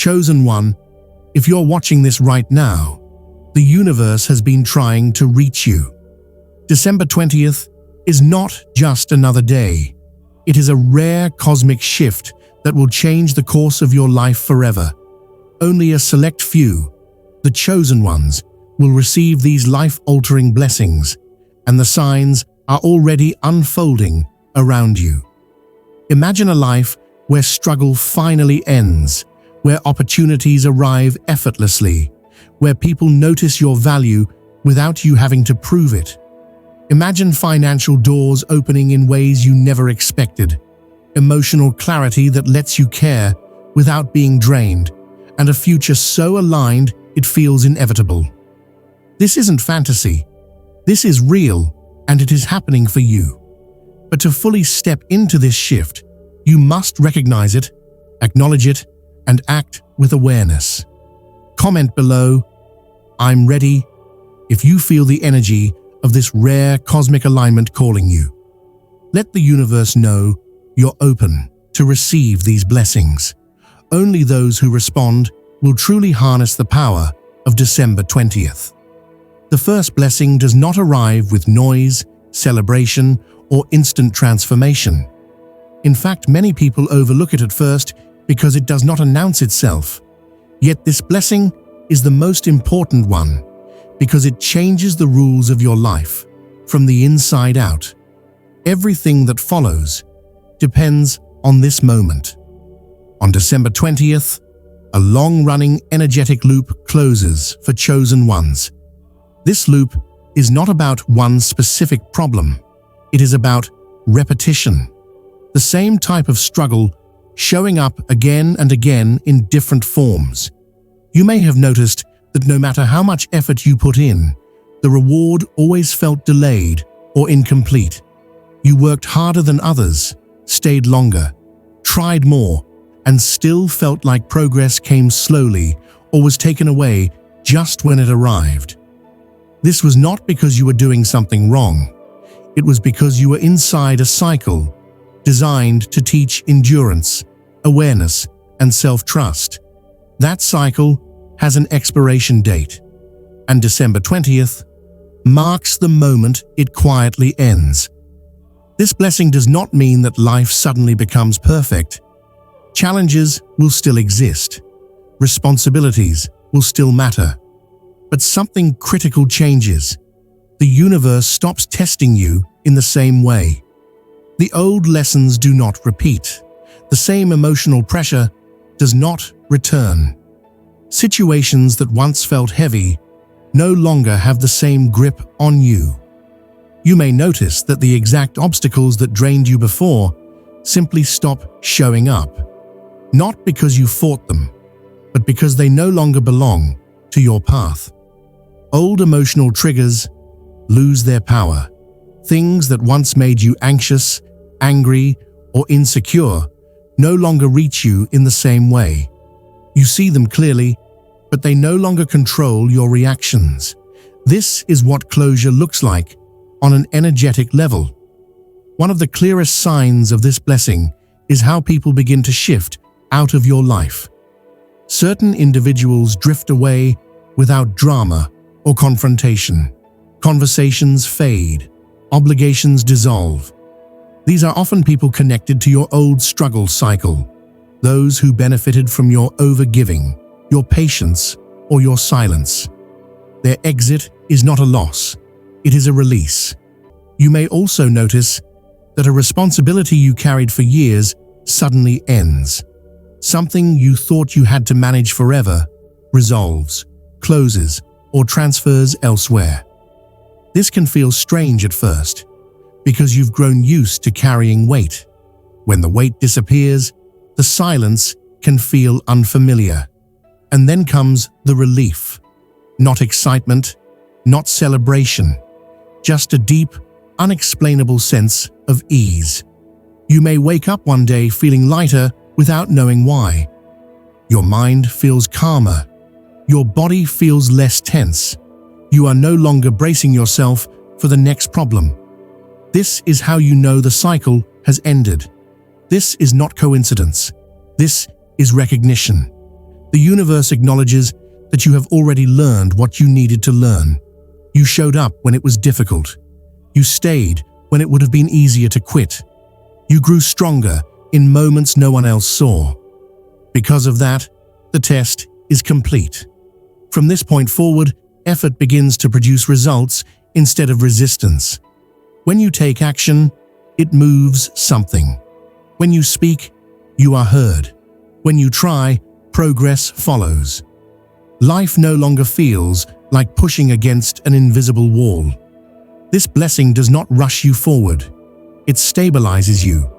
Chosen one, if you're watching this right now, the universe has been trying to reach you. December 20th is not just another day. It is a rare cosmic shift that will change the course of your life forever. Only a select few, the chosen ones, will receive these life-altering blessings, and the signs are already unfolding around you. Imagine a life where struggle finally ends, where opportunities arrive effortlessly, where people notice your value without you having to prove it. Imagine financial doors opening in ways you never expected, emotional clarity that lets you care without being drained, and a future so aligned it feels inevitable. This isn't fantasy. This is real, and it is happening for you. But to fully step into this shift, you must recognize it, acknowledge it, and act with awareness. Comment below, "I'm ready," if you feel the energy of this rare cosmic alignment calling you. Let the universe know you're open to receive these blessings. Only those who respond will truly harness the power of December 20th. The first blessing does not arrive with noise, celebration, or instant transformation. In fact, many people overlook it at first because it does not announce itself. Yet this blessing is the most important one because it changes the rules of your life from the inside out. Everything that follows depends on this moment. On December 20th, a long-running energetic loop closes for chosen ones. This loop is not about one specific problem. It is about repetition. The same type of struggle showing up again and again in different forms. You may have noticed that no matter how much effort you put in, the reward always felt delayed or incomplete. You worked harder than others, stayed longer, tried more, and still felt like progress came slowly or was taken away just when it arrived. This was not because you were doing something wrong. It was because you were inside a cycle designed to teach endurance, awareness, and self-trust. That cycle has an expiration date, and December 20th marks the moment it quietly ends. This blessing does not mean that life suddenly becomes perfect. Challenges will still exist. Responsibilities will still matter. But something critical changes. The universe stops testing you in the same way. The old lessons do not repeat. The same emotional pressure does not return. Situations that once felt heavy no longer have the same grip on you. You may notice that the exact obstacles that drained you before simply stop showing up. Not because you fought them, but because they no longer belong to your path. Old emotional triggers lose their power. Things that once made you anxious, angry, or insecure no longer reach you in the same way. You see them clearly, but they no longer control your reactions. This is what closure looks like on an energetic level. One of the clearest signs of this blessing is how people begin to shift out of your life. Certain individuals drift away without drama or confrontation. Conversations fade, obligations dissolve. These are often people connected to your old struggle cycle, those who benefited from your overgiving, your patience, or your silence. Their exit is not a loss, it is a release. You may also notice that a responsibility you carried for years suddenly ends. Something you thought you had to manage forever resolves, closes, or transfers elsewhere. This can feel strange at first, because you've grown used to carrying weight. When the weight disappears, the silence can feel unfamiliar. And then comes the relief. Not excitement, not celebration, just a deep, unexplainable sense of ease. You may wake up one day feeling lighter without knowing why. Your mind feels calmer. Your body feels less tense. You are no longer bracing yourself for the next problem. This is how you know the cycle has ended. This is not coincidence. This is recognition. The universe acknowledges that you have already learned what you needed to learn. You showed up when it was difficult. You stayed when it would have been easier to quit. You grew stronger in moments no one else saw. Because of that, the test is complete. From this point forward, effort begins to produce results instead of resistance. When you take action, it moves something. When you speak, you are heard. When you try, progress follows. Life no longer feels like pushing against an invisible wall. This blessing does not rush you forward. It stabilizes you.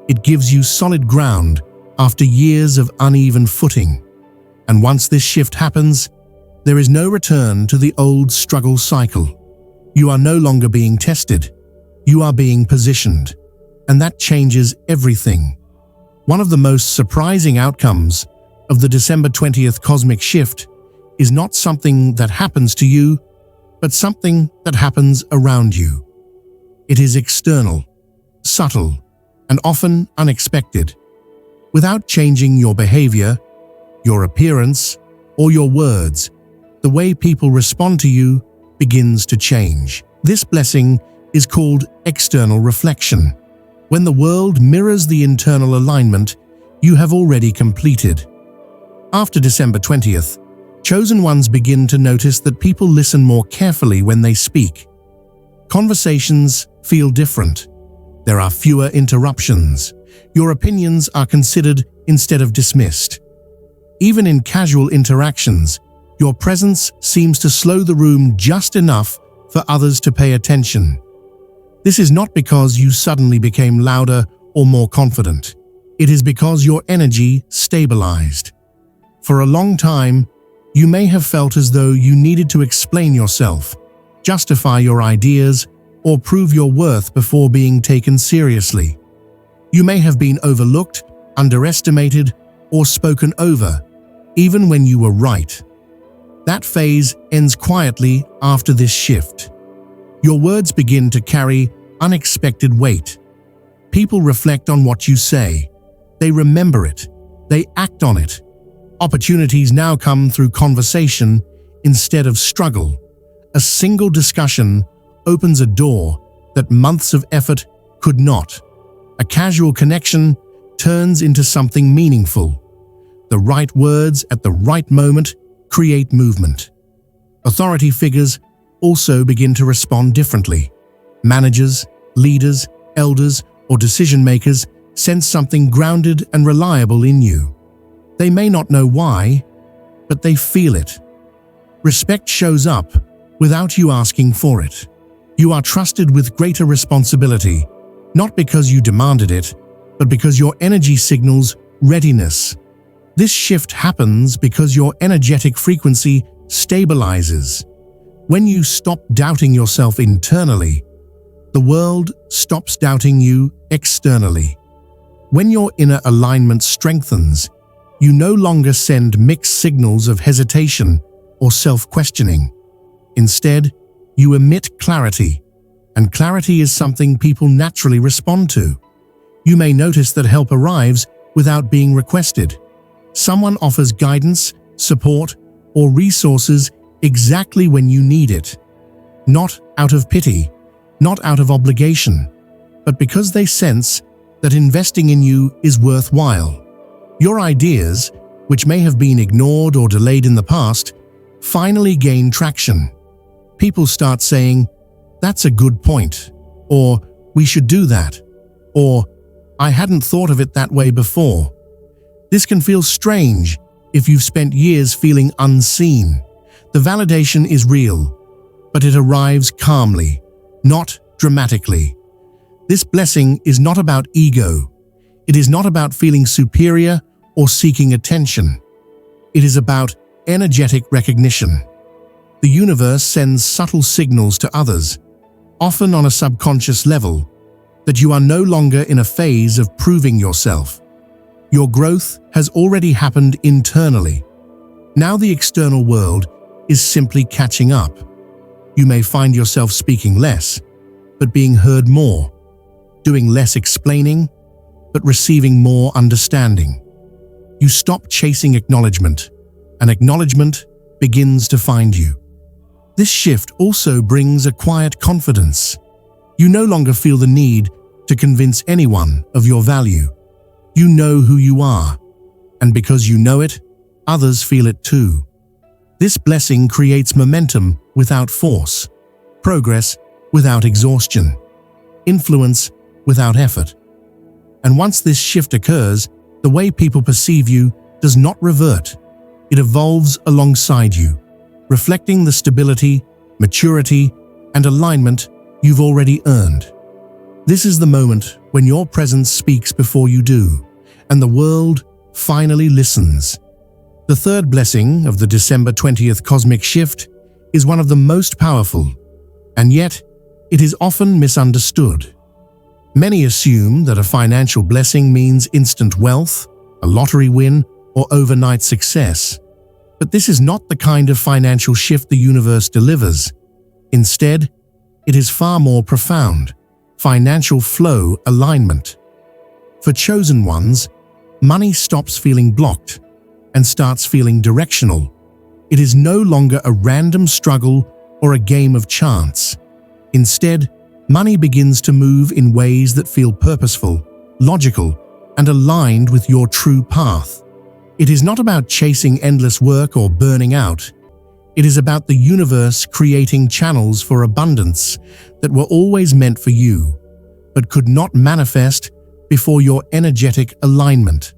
It gives you solid ground after years of uneven footing. And once this shift happens, there is no return to the old struggle cycle. You are no longer being tested. You are being positioned. And that changes everything. One of the most surprising outcomes of the December 20th cosmic shift is not something that happens to you, but something that happens around you. It is external, subtle, and often unexpected. Without changing your behavior, your appearance, or your words, the way people respond to you begins to change. This blessing is called external reflection. When the world mirrors the internal alignment you have already completed. After December 20th, chosen ones begin to notice that people listen more carefully when they speak. Conversations feel different. There are fewer interruptions. Your opinions are considered instead of dismissed. Even in casual interactions, your presence seems to slow the room just enough for others to pay attention. This is not because you suddenly became louder or more confident. It is because your energy stabilized. For a long time, you may have felt as though you needed to explain yourself, justify your ideas, or prove your worth before being taken seriously. You may have been overlooked, underestimated, or spoken over, even when you were right. That phase ends quietly after this shift. Your words begin to carry unexpected weight. People reflect on what you say. They remember it. They act on it. Opportunities now come through conversation instead of struggle. A single discussion opens a door that months of effort could not. A casual connection turns into something meaningful. The right words at the right moment create movement. Authority figures also begin to respond differently. Managers, leaders, elders, or decision-makers sense something grounded and reliable in you. They may not know why, but they feel it. Respect shows up without you asking for it. You are trusted with greater responsibility, not because you demanded it, but because your energy signals readiness. This shift happens because your energetic frequency stabilizes. When you stop doubting yourself internally, the world stops doubting you externally. When your inner alignment strengthens, you no longer send mixed signals of hesitation or self-questioning. Instead, you emit clarity, and clarity is something people naturally respond to. You may notice that help arrives without being requested. Someone offers guidance, support, or resources exactly when you need it. Not out of pity, not out of obligation, but because they sense that investing in you is worthwhile. Your ideas, which may have been ignored or delayed in the past, finally gain traction. People start saying, "That's a good point," or "We should do that," or "I hadn't thought of it that way before." This can feel strange if you've spent years feeling unseen. The validation is real, but it arrives calmly, not dramatically. This blessing is not about ego. It is not about feeling superior or seeking attention. It is about energetic recognition. The universe sends subtle signals to others, often on a subconscious level, that you are no longer in a phase of proving yourself. Your growth has already happened internally. Now the external world is simply catching up. You may find yourself speaking less, but being heard more, doing less explaining, but receiving more understanding. You stop chasing acknowledgement and acknowledgement begins to find you. This shift also brings a quiet confidence. You no longer feel the need to convince anyone of your value. You know who you are, and because you know it, others feel it too. This blessing creates momentum without force, progress without exhaustion, influence without effort. And once this shift occurs, the way people perceive you does not revert. It evolves alongside you, reflecting the stability, maturity, and alignment you've already earned. This is the moment when your presence speaks before you do, and the world finally listens. The third blessing of the December 20th cosmic shift is one of the most powerful, and yet it is often misunderstood. Many assume that a financial blessing means instant wealth, a lottery win, or overnight success. But this is not the kind of financial shift the universe delivers. Instead, it is far more profound: financial flow alignment. For chosen ones, money stops feeling blocked and starts feeling directional. It is no longer a random struggle or a game of chance. Instead, money begins to move in ways that feel purposeful, logical, and aligned with your true path. It is not about chasing endless work or burning out. It is about the universe creating channels for abundance that were always meant for you, but could not manifest before your energetic alignment.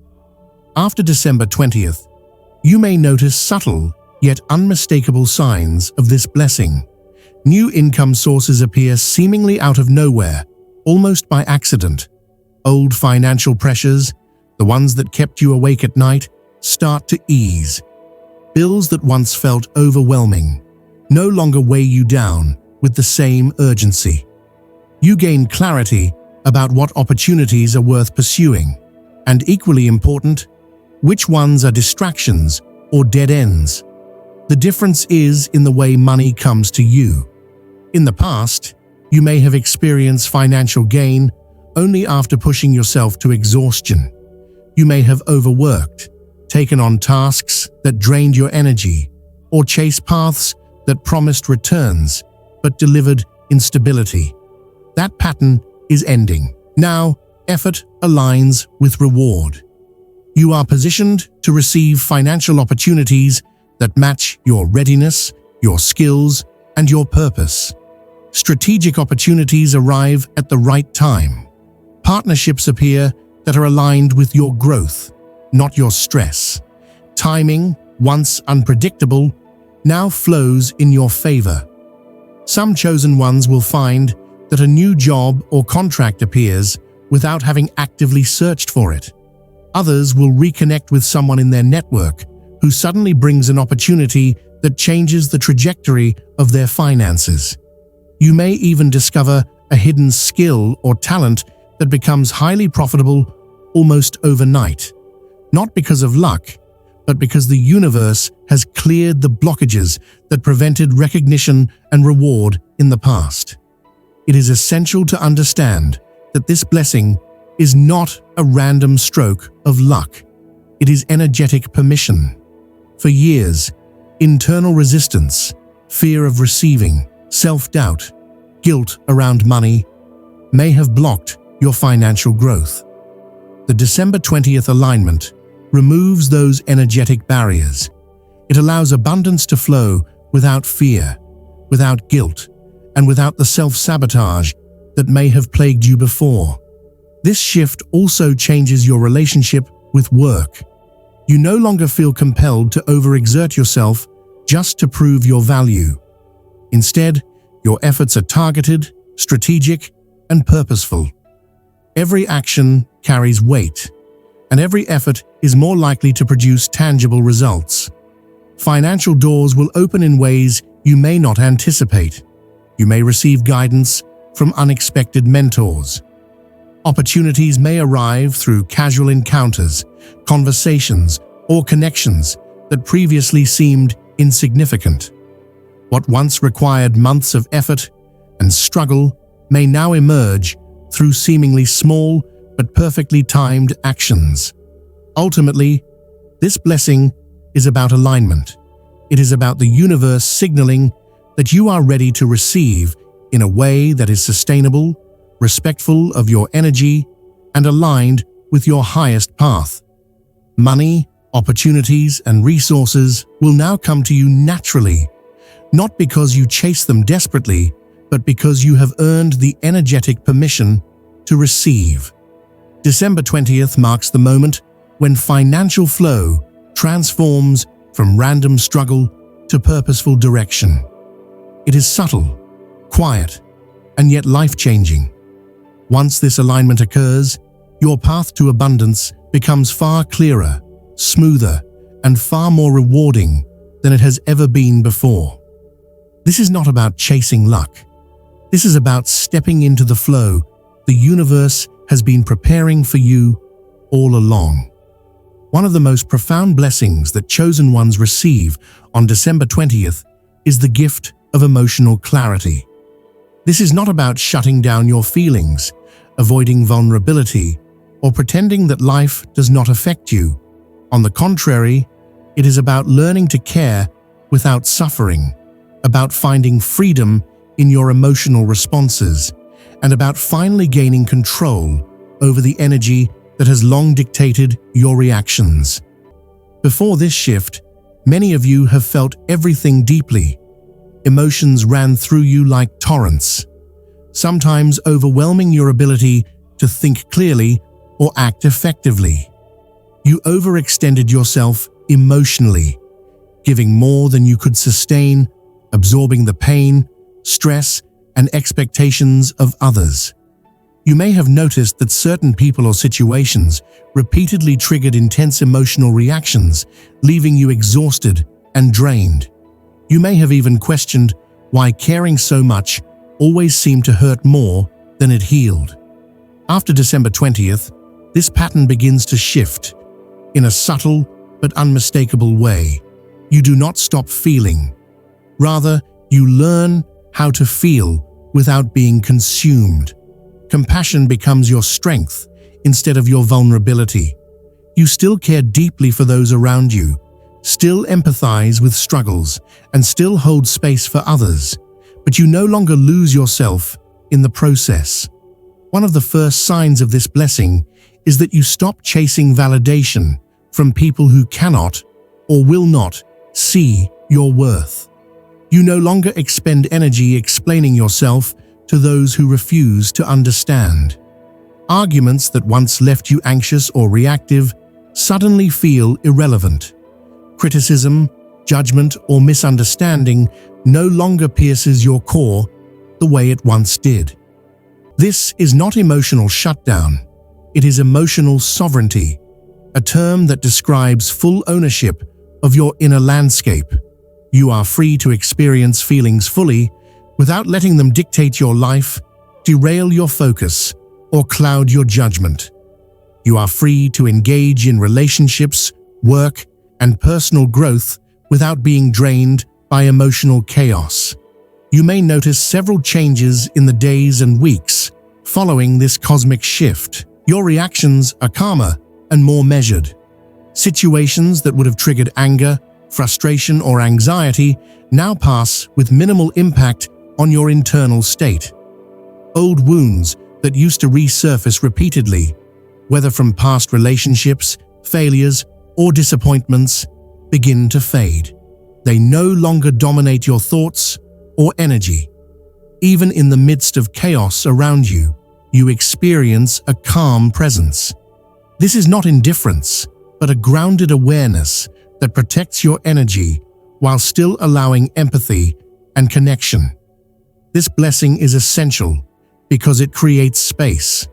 After December 20th, you may notice subtle yet unmistakable signs of this blessing. New income sources appear seemingly out of nowhere, almost by accident. Old financial pressures, the ones that kept you awake at night, start to ease. Bills that once felt overwhelming no longer weigh you down with the same urgency. You gain clarity about what opportunities are worth pursuing, and equally important, which ones are distractions or dead ends. The difference is in the way money comes to you. In the past, you may have experienced financial gain only after pushing yourself to exhaustion. You may have overworked, taken on tasks that drained your energy, or chased paths that promised returns but delivered instability. That pattern is ending. Now, effort aligns with reward. You are positioned to receive financial opportunities that match your readiness, your skills, and your purpose. Strategic opportunities arrive at the right time. Partnerships appear that are aligned with your growth, not your stress. Timing, once unpredictable, now flows in your favor. Some chosen ones will find that a new job or contract appears without having actively searched for it. Others will reconnect with someone in their network who suddenly brings an opportunity that changes the trajectory of their finances. You may even discover a hidden skill or talent that becomes highly profitable almost overnight, not because of luck, but because the universe has cleared the blockages that prevented recognition and reward in the past. It is essential to understand that this blessing is not a random stroke of luck. It is energetic permission. For years, internal resistance, fear of receiving, self-doubt, guilt around money may have blocked your financial growth. The December 20th alignment removes those energetic barriers. It allows abundance to flow without fear, without guilt, and without the self-sabotage that may have plagued you before. This shift also changes your relationship with work. You no longer feel compelled to overexert yourself just to prove your value. Instead, your efforts are targeted, strategic, and purposeful. Every action carries weight, and every effort is more likely to produce tangible results. Financial doors will open in ways you may not anticipate. You may receive guidance from unexpected mentors. Opportunities may arrive through casual encounters, conversations, or connections that previously seemed insignificant. What once required months of effort and struggle may now emerge through seemingly small but perfectly timed actions. Ultimately, this blessing is about alignment. It is about the universe signaling that you are ready to receive in a way that is sustainable, respectful of your energy, and aligned with your highest path. Money, opportunities, and resources will now come to you naturally, not because you chase them desperately, but because you have earned the energetic permission to receive. December 20th marks the moment when financial flow transforms from random struggle to purposeful direction. It is subtle, quiet, and yet life-changing. Once this alignment occurs, your path to abundance becomes far clearer, smoother, and far more rewarding than it has ever been before. This is not about chasing luck. This is about stepping into the flow the universe has been preparing for you all along. One of the most profound blessings that chosen ones receive on December 20th is the gift of emotional clarity. This is not about shutting down your feelings, avoiding vulnerability, or pretending that life does not affect you. On the contrary, it is about learning to care without suffering, about finding freedom in your emotional responses, and about finally gaining control over the energy that has long dictated your reactions. Before this shift, many of you have felt everything deeply. Emotions ran through you like torrents, sometimes overwhelming your ability to think clearly or act effectively. You overextended yourself emotionally, giving more than you could sustain, absorbing the pain, stress, and expectations of others. You may have noticed that certain people or situations repeatedly triggered intense emotional reactions, leaving you exhausted and drained. You may have even questioned why caring so much always seemed to hurt more than it healed. After December 20th, this pattern begins to shift in a subtle but unmistakable way. You do not stop feeling. Rather, you learn how to feel without being consumed. Compassion becomes your strength instead of your vulnerability. You still care deeply for those around you, still empathize with struggles, and still hold space for others, but you no longer lose yourself in the process. One of the first signs of this blessing is that you stop chasing validation from people who cannot or will not see your worth. You no longer expend energy explaining yourself to those who refuse to understand. Arguments that once left you anxious or reactive suddenly feel irrelevant. Criticism, judgment, or misunderstanding no longer pierces your core the way it once did. This is not emotional shutdown. It is emotional sovereignty, a term that describes full ownership of your inner landscape. You are free to experience feelings fully without letting them dictate your life, derail your focus, or cloud your judgment. You are free to engage in relationships, work, and personal growth without being drained by emotional chaos. You may notice several changes in the days and weeks following this cosmic shift. Your reactions are calmer and more measured. Situations that would have triggered anger, frustration, or anxiety now pass with minimal impact on your internal state. Old wounds that used to resurface repeatedly, whether from past relationships, failures, or disappointments, begin to fade. They no longer dominate your thoughts or energy. Even in the midst of chaos around you, you experience a calm presence. This is not indifference, but a grounded awareness that protects your energy while still allowing empathy and connection. This blessing is essential because it creates space.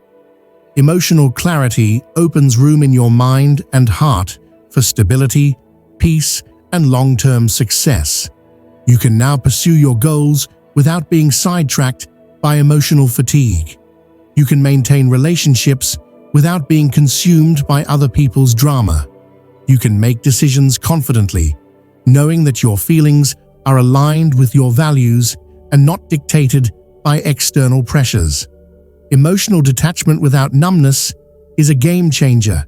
Emotional clarity opens room in your mind and heart for stability, peace, and long-term success. You can now pursue your goals without being sidetracked by emotional fatigue. You can maintain relationships without being consumed by other people's drama. You can make decisions confidently, knowing that your feelings are aligned with your values and not dictated by external pressures. Emotional detachment without numbness is a game changer.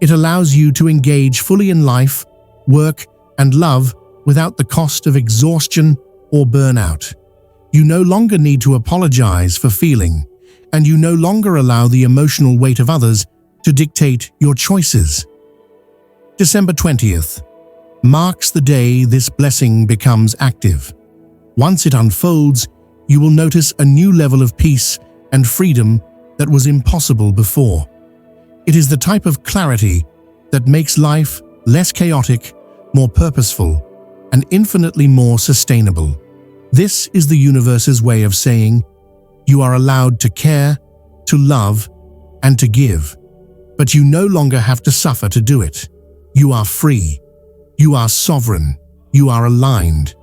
It allows you to engage fully in life work, and love without the cost of exhaustion or burnout. You no longer need to apologize for feeling, and you no longer allow the emotional weight of others to dictate your choices. December 20th marks the day this blessing becomes active. Once it unfolds, you will notice a new level of peace and freedom that was impossible before. It is the type of clarity that makes life less chaotic, more purposeful, and infinitely more sustainable. This is the universe's way of saying, you are allowed to care, to love, and to give. But you no longer have to suffer to do it. You are free. You are sovereign. You are aligned.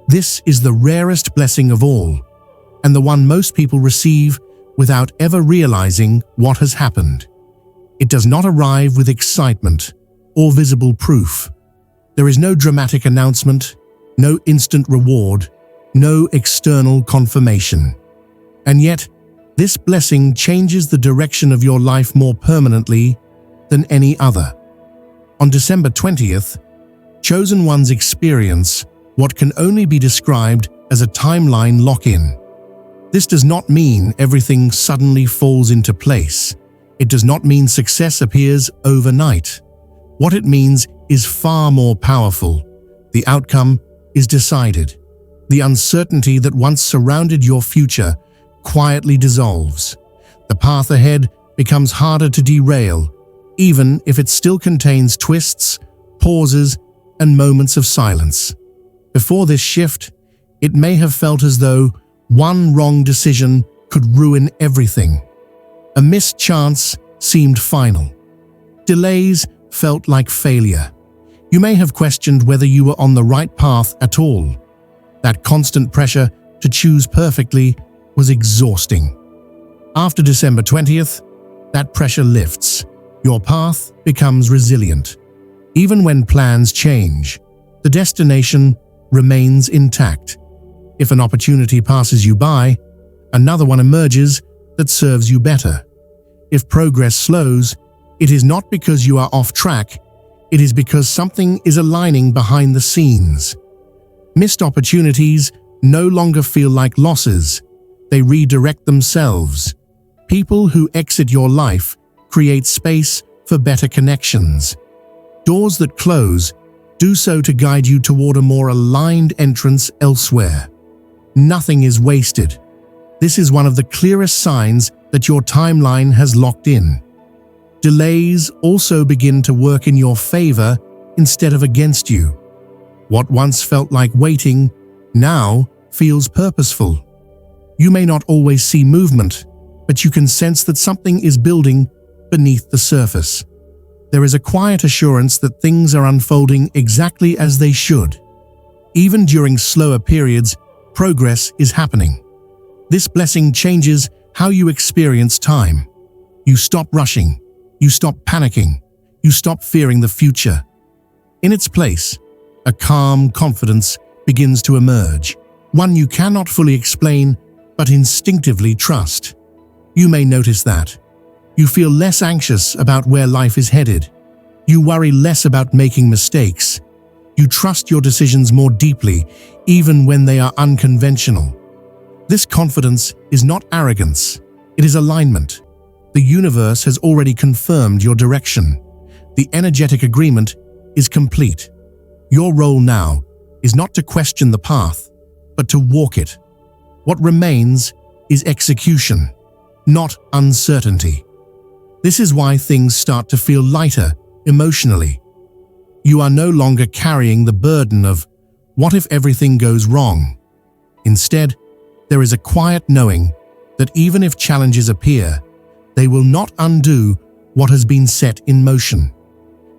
This is the rarest blessing of all, and the one most people receive without ever realizing what has happened. It does not arrive with excitement or visible proof. There is no dramatic announcement, no instant reward, no external confirmation. And yet, this blessing changes the direction of your life more permanently than any other. On December 20th, chosen ones experience what can only be described as a timeline lock-in. This does not mean everything suddenly falls into place. It does not mean success appears overnight. What it means is far more powerful. The outcome is decided. The uncertainty that once surrounded your future quietly dissolves. The path ahead becomes harder to derail, even if it still contains twists, pauses, and moments of silence. Before this shift, it may have felt as though one wrong decision could ruin everything. A missed chance seemed final. Delays felt like failure. You may have questioned whether you were on the right path at all. That constant pressure to choose perfectly was exhausting. After December 20th, that pressure lifts. Your path becomes resilient. Even when plans change, the destination remains intact. If an opportunity passes you by, another one emerges that serves you better. If progress slows, it is not because you are off track, it is because something is aligning behind the scenes. Missed opportunities no longer feel like losses, they redirect themselves. People who exit your life create space for better connections. Doors that close do so to guide you toward a more aligned entrance elsewhere. Nothing is wasted. This is one of the clearest signs that your timeline has locked in. Delays also begin to work in your favor instead of against you. What once felt like waiting now feels purposeful. You may not always see movement, but you can sense that something is building beneath the surface. There is a quiet assurance that things are unfolding exactly as they should. Even during slower periods, progress is happening. This blessing changes how you experience time. You stop rushing. You stop panicking. You stop fearing the future. In its place, a calm confidence begins to emerge, one you cannot fully explain but instinctively trust. You may notice that. You feel less anxious about where life is headed. You worry less about making mistakes. You trust your decisions more deeply, even when they are unconventional. This confidence is not arrogance, it is alignment. The universe has already confirmed your direction. The energetic agreement is complete. Your role now is not to question the path, but to walk it. What remains is execution, not uncertainty. This is why things start to feel lighter emotionally. You are no longer carrying the burden of, what if everything goes wrong? Instead, there is a quiet knowing that even if challenges appear, they will not undo what has been set in motion.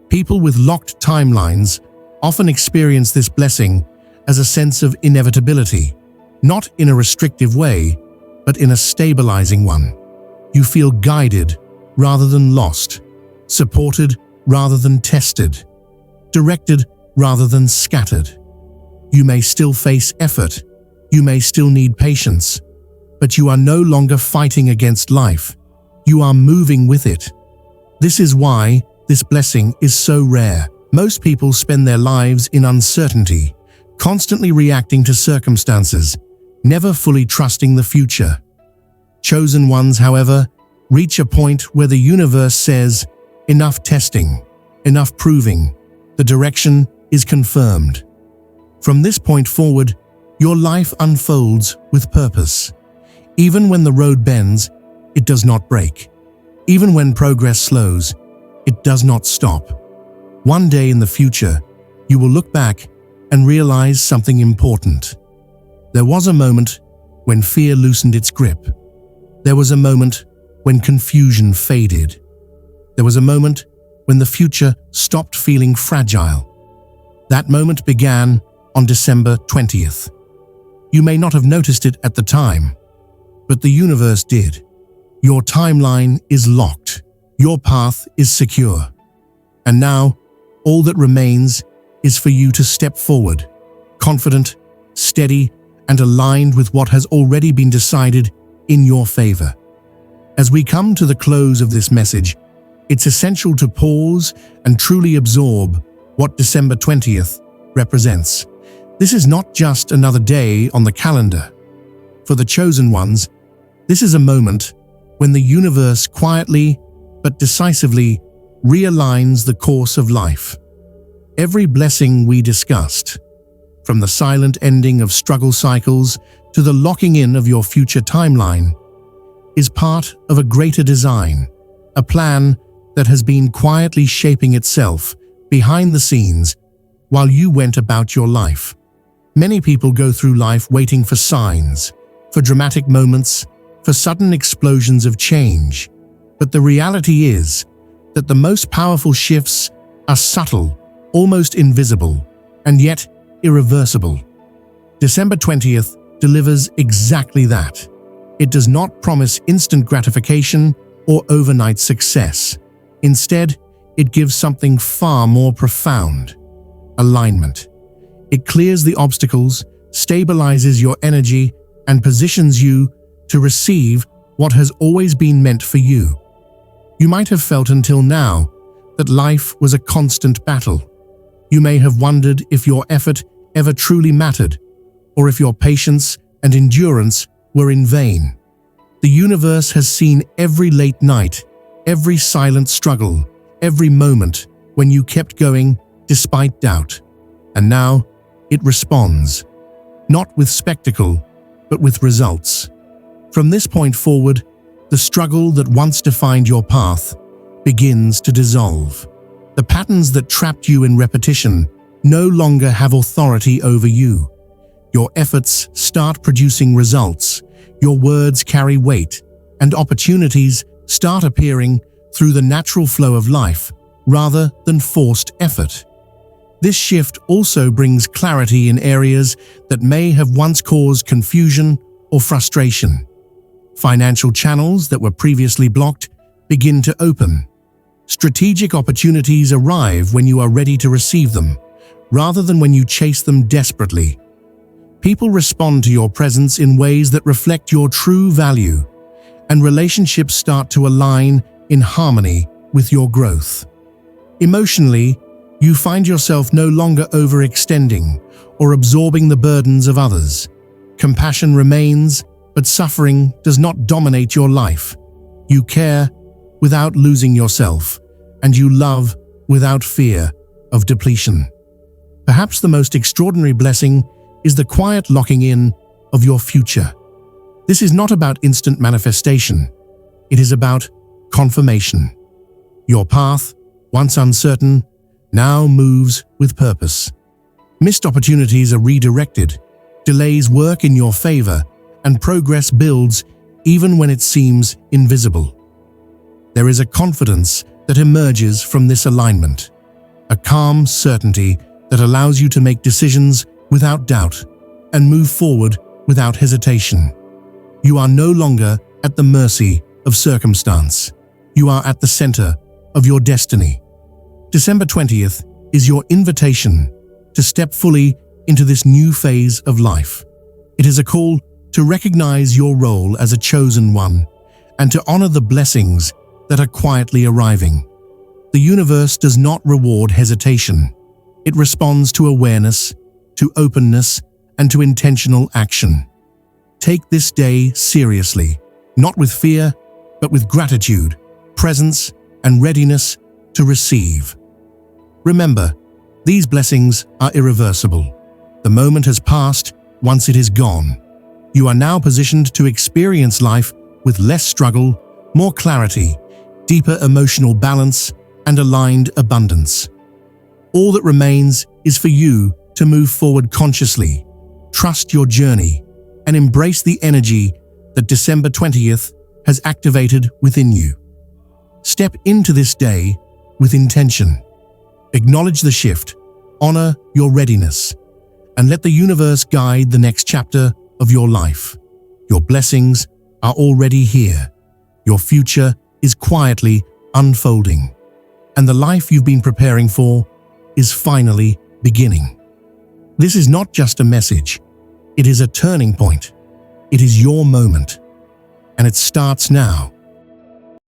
People with locked timelines often experience this blessing as a sense of inevitability, not in a restrictive way, but in a stabilizing one. You feel guided rather than lost, supported rather than tested, directed rather than scattered. You may still face effort, you may still need patience, but you are no longer fighting against life. You are moving with it. This is why this blessing is so rare. Most people spend their lives in uncertainty, constantly reacting to circumstances, never fully trusting the future. Chosen ones, however, reach a point where the universe says, enough testing, enough proving, the direction is confirmed. From this point forward, your life unfolds with purpose. Even when the road bends, it does not break. Even when progress slows, it does not stop. One day in the future, you will look back and realize something important. There was a moment when fear loosened its grip. There was a moment when confusion faded. There was a moment when the future stopped feeling fragile. That moment began on December 20th. You may not have noticed it at the time, but the universe did. Your timeline is locked. Your path is secure. And now, all that remains is for you to step forward, confident, steady, and aligned with what has already been decided in your favor. As we come to the close of this message, it's essential to pause and truly absorb what December 20th represents. This is not just another day on the calendar. For the chosen ones, this is a moment when the universe quietly but decisively realigns the course of life. Every blessing we discussed, from the silent ending of struggle cycles to the locking in of your future timeline, is part of a greater design, a plan that has been quietly shaping itself behind the scenes while you went about your life. Many people go through life waiting for signs, for dramatic moments, for sudden explosions of change. But the reality is that the most powerful shifts are subtle, almost invisible, and yet irreversible. December 20th delivers exactly that. It does not promise instant gratification or overnight success. Instead, it gives something far more profound: alignment. It clears the obstacles, stabilizes your energy, and positions you to receive what has always been meant for you. You might have felt until now that life was a constant battle. You may have wondered if your effort ever truly mattered, or if your patience and endurance were in vain. The universe has seen every late night, every silent struggle, every moment when you kept going despite doubt. And now it responds, not with spectacle, but with results. From this point forward, the struggle that once defined your path begins to dissolve. The patterns that trapped you in repetition no longer have authority over you. Your efforts start producing results, your words carry weight, and opportunities start appearing through the natural flow of life rather than forced effort. This shift also brings clarity in areas that may have once caused confusion or frustration. Financial channels that were previously blocked begin to open. Strategic opportunities arrive when you are ready to receive them, rather than when you chase them desperately. People respond to your presence in ways that reflect your true value, and relationships start to align in harmony with your growth. Emotionally, you find yourself no longer overextending or absorbing the burdens of others. Compassion remains, but suffering does not dominate your life. You care without losing yourself, and you love without fear of depletion. Perhaps the most extraordinary blessing is the quiet locking in of your future. This is not about instant manifestation. It is about confirmation. Your path, once uncertain, now moves with purpose. Missed opportunities are redirected, delays work in your favor, and progress builds even when it seems invisible. There is a confidence that emerges from this alignment, a calm certainty that allows you to make decisions without doubt and move forward without hesitation. You are no longer at the mercy of circumstance. You are at the center of your destiny. December 20th is your invitation to step fully into this new phase of life. It is a call to recognize your role as a chosen one and to honor the blessings that are quietly arriving. The The universe does not reward hesitation. It responds to awareness, to openness, and to intentional action. Take this day seriously, not with fear, but with gratitude, presence, and readiness to receive. Remember, these blessings are irreversible. The moment has passed once it is gone. You are now positioned to experience life with less struggle, more clarity, deeper emotional balance, and aligned abundance. All that remains is for you to move forward consciously, trust your journey, and embrace the energy that December 20th has activated within you. Step into this day with intention. Acknowledge the shift, honor your readiness, and let the universe guide the next chapter of your life. Your blessings are already here. Your future is quietly unfolding, and the life you've been preparing for is finally beginning. This is not just a message. It is a turning point. It is your moment, and it starts now.